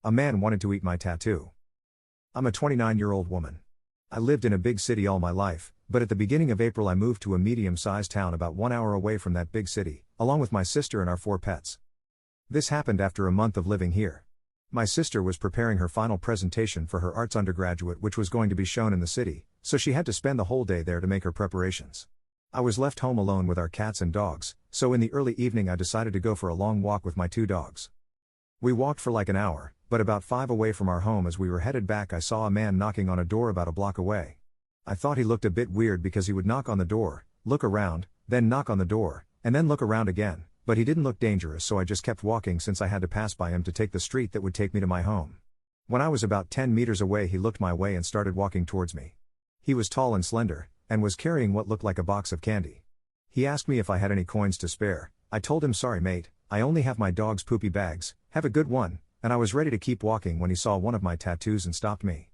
A man wanted to eat my tattoo. I'm a 29-year-old woman. I lived in a big city all my life, but at the beginning of April I moved to a medium-sized town about 1 hour away from that big city, along with my sister and our 4 pets. This happened after a month of living here. My sister was preparing her final presentation for her arts undergraduate, which was going to be shown in the city, so she had to spend the whole day there to make her preparations. I was left home alone with our cats and dogs, so in the early evening I decided to go for a long walk with my 2 dogs. We walked for like an hour, but about 5 away from our home as we were headed back I saw a man knocking on a door about a block away. I thought he looked a bit weird because he would knock on the door, look around, then knock on the door, and then look around again, but he didn't look dangerous, so I just kept walking since I had to pass by him to take the street that would take me to my home. When I was about 10 meters away he looked my way and started walking towards me. He was tall and slender, and was carrying what looked like a box of candy. He asked me if I had any coins to spare. I told him, "Sorry mate, I only have my dog's poopy bags, have a good one," and I was ready to keep walking when he saw one of my tattoos and stopped me.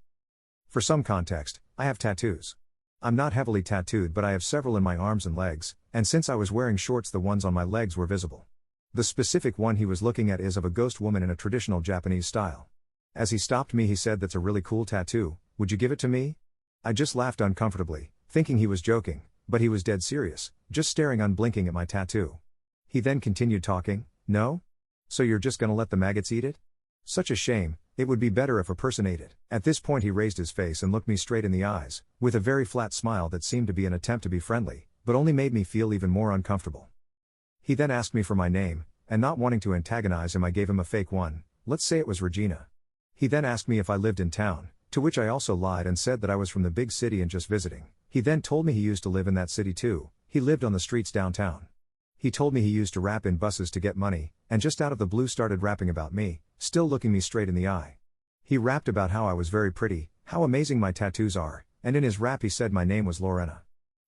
For some context, I have tattoos. I'm not heavily tattooed, but I have several in my arms and legs, and since I was wearing shorts the ones on my legs were visible. The specific one he was looking at is of a ghost woman in a traditional Japanese style. As he stopped me he said, "That's a really cool tattoo, would you give it to me?" I just laughed uncomfortably, thinking he was joking, but he was dead serious, just staring unblinking at my tattoo. He then continued talking, "No? So you're just gonna let the maggots eat it? Such a shame, it would be better if a person ate it." At this point he raised his face and looked me straight in the eyes, with a very flat smile that seemed to be an attempt to be friendly, but only made me feel even more uncomfortable. He then asked me for my name, and not wanting to antagonize him I gave him a fake one, let's say it was Regina. He then asked me if I lived in town, to which I also lied and said that I was from the big city and just visiting. He then told me he used to live in that city too, he lived on the streets downtown. He told me he used to rap in buses to get money, and just out of the blue started rapping about me, still looking me straight in the eye. He rapped about how I was very pretty, how amazing my tattoos are, and in his rap he said my name was Lorena.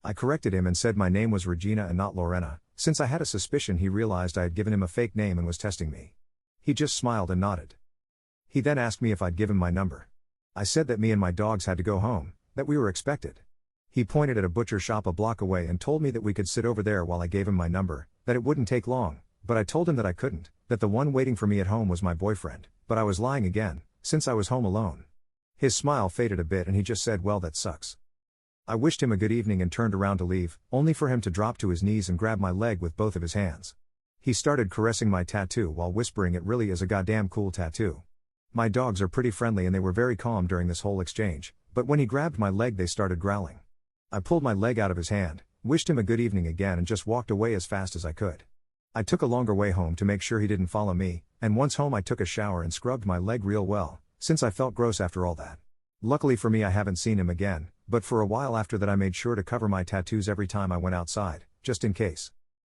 I corrected him and said my name was Regina and not Lorena, since I had a suspicion he realized I had given him a fake name and was testing me. He just smiled and nodded. He then asked me if I'd give him my number. I said that me and my dogs had to go home, that we were expected. He pointed at a butcher shop a block away and told me that we could sit over there while I gave him my number, that it wouldn't take long, but I told him that I couldn't, that the one waiting for me at home was my boyfriend, but I was lying again, since I was home alone. His smile faded a bit and he just said, "Well, that sucks." I wished him a good evening and turned around to leave, only for him to drop to his knees and grab my leg with both of his hands. He started caressing my tattoo while whispering it really is a goddamn cool tattoo. My dogs are pretty friendly and they were very calm during this whole exchange, but when he grabbed my leg they started growling. I pulled my leg out of his hand, wished him a good evening again and just walked away as fast as I could. I took a longer way home to make sure he didn't follow me, and once home I took a shower and scrubbed my leg real well, since I felt gross after all that. Luckily for me I haven't seen him again, but for a while after that I made sure to cover my tattoos every time I went outside, just in case.